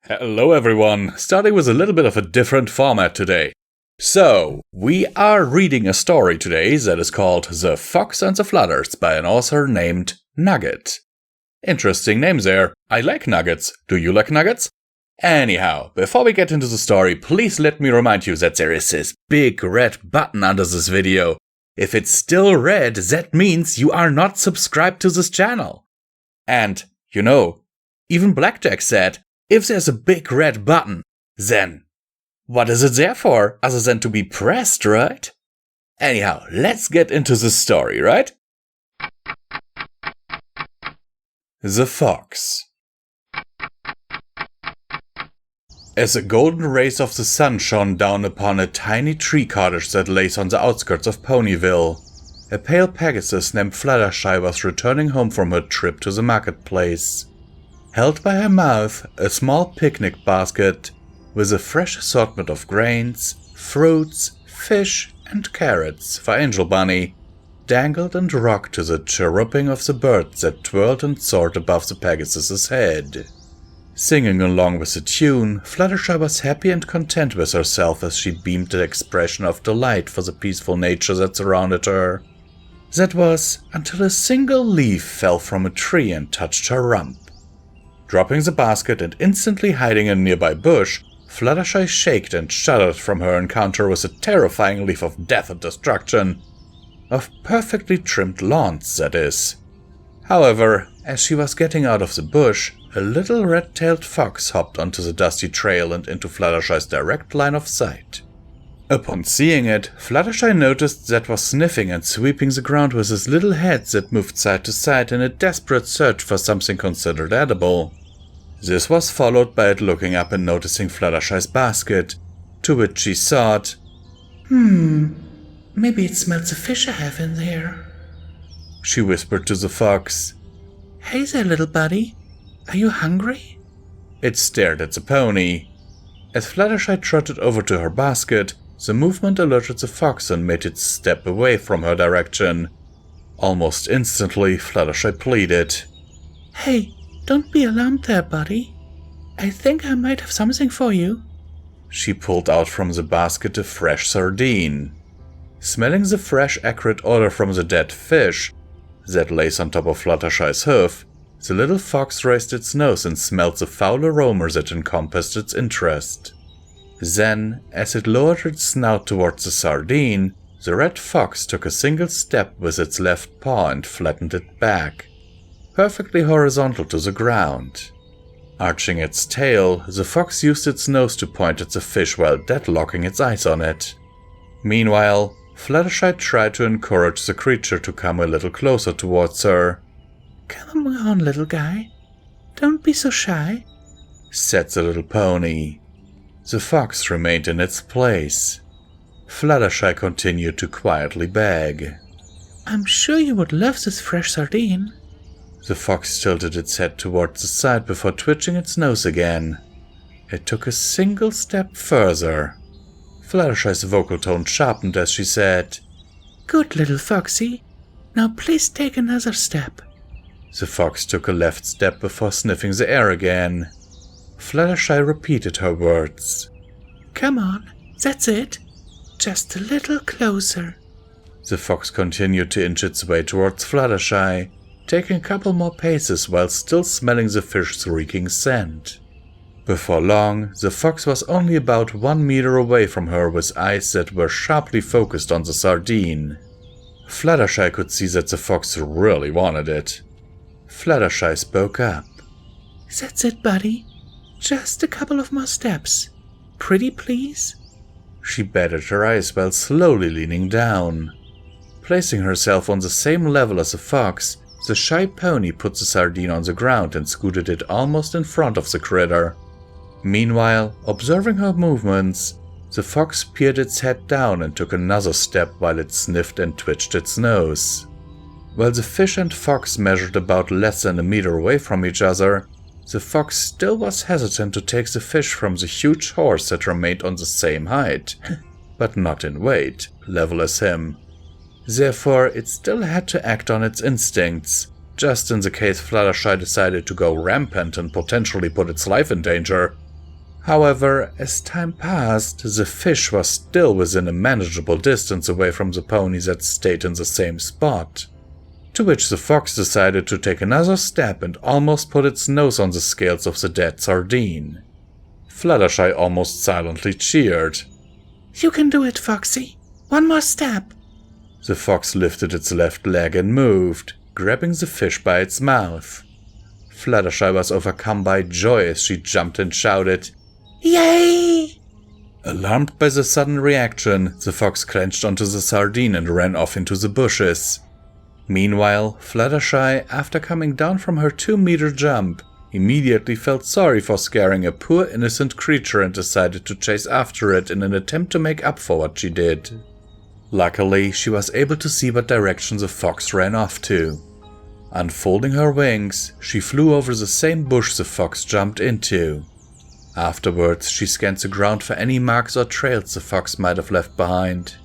Hello everyone, starting with a little bit of a different format today. So, we are reading a story today that is called The Fox and the Flutters by an author named Nugget. Interesting name there. I like nuggets. Do you like nuggets? Anyhow, before we get into the story, please let me remind you that there is this big red button under this video. If it's still red, that means you are not subscribed to this channel. And, you know, even Blackjack said, if there's a big red button, then what is it there for other than to be pressed, right? Anyhow, let's get into the story, right? The Fox. As the golden rays of the sun shone down upon a tiny tree cottage that lays on the outskirts of Ponyville, a pale Pegasus named Fluttershy was returning home from her trip to the marketplace. Held by her mouth, a small picnic basket with a fresh assortment of grains, fruits, fish, and carrots for Angel Bunny dangled and rocked to the chirruping of the birds that twirled and soared above the Pegasus's head. Singing along with the tune, Fluttershy was happy and content with herself as she beamed an expression of delight for the peaceful nature that surrounded her. That was until a single leaf fell from a tree and touched her rump. Dropping the basket and instantly hiding in a nearby bush, Fluttershy shaked and shuddered from her encounter with a terrifying leaf of death and destruction. Of perfectly trimmed lawns, that is. However, as she was getting out of the bush, a little red-tailed fox hopped onto the dusty trail and into Fluttershy's direct line of sight. Upon seeing it, Fluttershy noticed that was sniffing and sweeping the ground with his little head that moved side to side in a desperate search for something considered edible. This was followed by it looking up and noticing Fluttershy's basket, to which she thought, maybe it smells the fish I have in there. She whispered to the fox. Hey there, little buddy. Are you hungry? It stared at the pony. As Fluttershy trotted over to her basket, the movement alerted the fox and made it step away from her direction. Almost instantly, Fluttershy pleaded. Hey, don't be alarmed there, buddy. I think I might have something for you. She pulled out from the basket a fresh sardine. Smelling the fresh, acrid odor from the dead fish that lays on top of Fluttershy's hoof, the little fox raised its nose and smelled the foul aroma that encompassed its interest. Then, as it lowered its snout towards the sardine, the red fox took a single step with its left paw and flattened it back, perfectly horizontal to the ground. Arching its tail, the fox used its nose to point at the fish while deadlocking its eyes on it. Meanwhile, Fluttershy tried to encourage the creature to come a little closer towards her. Come on, little guy. Don't be so shy, said the little pony. The fox remained in its place. Fluttershy continued to quietly beg. I'm sure you would love this fresh sardine. The fox tilted its head towards the side before twitching its nose again. It took a single step further. Fluttershy's vocal tone sharpened as she said, Good little foxy. Now please take another step. The fox took a left step before sniffing the air again. Fluttershy repeated her words. Come on, that's it. Just a little closer. The fox continued to inch its way towards Fluttershy, taking a couple more paces while still smelling the fish's reeking scent. Before long, the fox was only about 1 meter away from her with eyes that were sharply focused on the sardine. Fluttershy could see that the fox really wanted it. Fluttershy spoke up. That's it, buddy. Just a couple of more steps. Pretty please? She batted her eyes while slowly leaning down. Placing herself on the same level as the fox, the shy pony put the sardine on the ground and scooted it almost in front of the critter. Meanwhile, observing her movements, the fox peered its head down and took another step while it sniffed and twitched its nose. While the fish and fox measured about less than a meter away from each other, the fox still was hesitant to take the fish from the huge horse that remained on the same height, but not in weight, level as him. Therefore, it still had to act on its instincts, just in the case Fluttershy decided to go rampant and potentially put its life in danger. However, as time passed, the fish was still within a manageable distance away from the ponies that stayed in the same spot. To which the fox decided to take another step and almost put its nose on the scales of the dead sardine. Fluttershy almost silently cheered. You can do it, Foxy. One more step. The fox lifted its left leg and moved, grabbing the fish by its mouth. Fluttershy was overcome by joy as she jumped and shouted, Yay! Alarmed by the sudden reaction, the fox clenched onto the sardine and ran off into the bushes. Meanwhile, Fluttershy, after coming down from her 2-meter jump, immediately felt sorry for scaring a poor innocent creature and decided to chase after it in an attempt to make up for what she did. Luckily, she was able to see what direction the fox ran off to. Unfolding her wings, she flew over the same bush the fox jumped into. Afterwards, she scanned the ground for any marks or trails the fox might have left behind.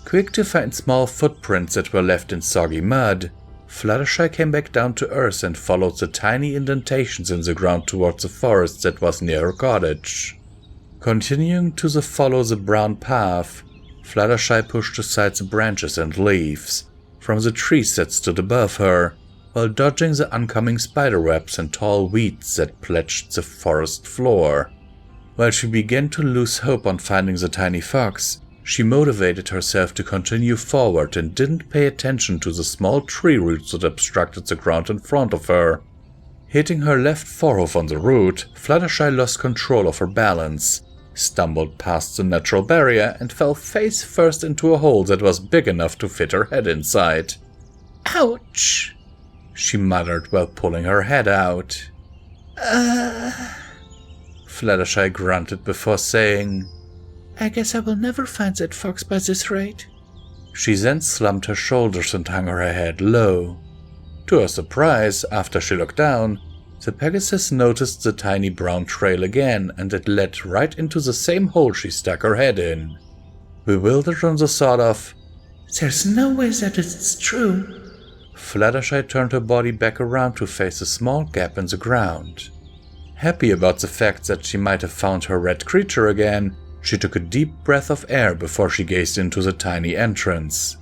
Quick to find small footprints that were left in soggy mud, Fluttershy came back down to earth and followed the tiny indentations in the ground towards the forest that was near her cottage. Continuing to follow the brown path, Fluttershy pushed aside the branches and leaves from the trees that stood above her, while dodging the oncoming spiderwebs and tall weeds that pledged the forest floor. While she began to lose hope on finding the tiny fox, she motivated herself to continue forward and didn't pay attention to the small tree roots that obstructed the ground in front of her. Hitting her left forehoof on the root, Fluttershy lost control of her balance, stumbled past the natural barrier and fell face first into a hole that was big enough to fit her head inside. Ouch! She muttered while pulling her head out. Fluttershy grunted before saying, I guess I will never find that fox by this rate. She then slumped her shoulders and hung her head low. To her surprise, after she looked down, the Pegasus noticed the tiny brown trail again, and it led right into the same hole she stuck her head in. Bewildered on the thought of, There's no way that it's true, Fluttershy turned her body back around to face a small gap in the ground. Happy about the fact that she might have found her red creature again, she took a deep breath of air before she gazed into the tiny entrance,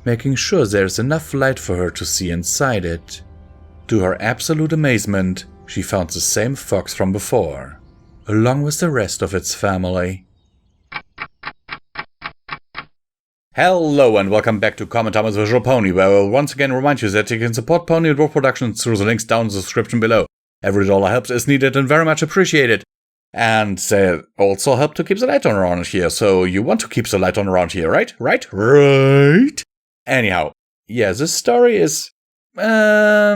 making sure there's enough light for her to see inside it. To her absolute amazement, she found the same fox from before, along with the rest of its family. Hello and welcome back to Comment Time with Visual Pony, where I will once again remind you that you can support Pony and Wolf Productions through the links down in the description below. Every dollar helps is needed and very much appreciated. And they also help to keep the light on around here, so you want to keep the light on around here, right? Right? Anyhow, yeah, this story is, let's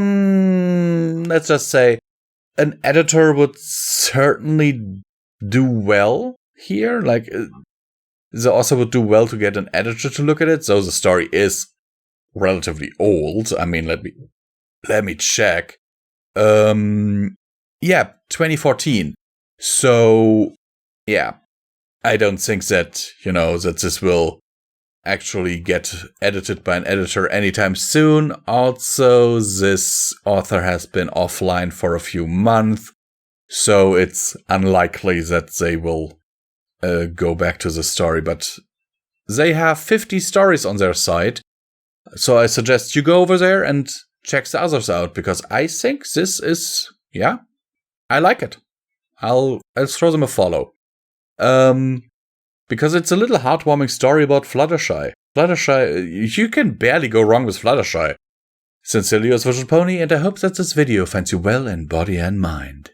just say, an editor would certainly do well here, like, the author would do well to get an editor to look at it, so the story is relatively old. I mean, let me check. Yeah, 2014. So, yeah, I don't think that, that this will actually get edited by an editor anytime soon. Also, this author has been offline for a few months, so it's unlikely that they will go back to the story, but they have 50 stories on their site, so I suggest you go over there and check the others out, because I think this is, I like it. I'll throw them a follow. Because it's a little heartwarming story about Fluttershy. Fluttershy, you can barely go wrong with Fluttershy. Sincerely yours, Visual Pony, and I hope that this video finds you well in body and mind.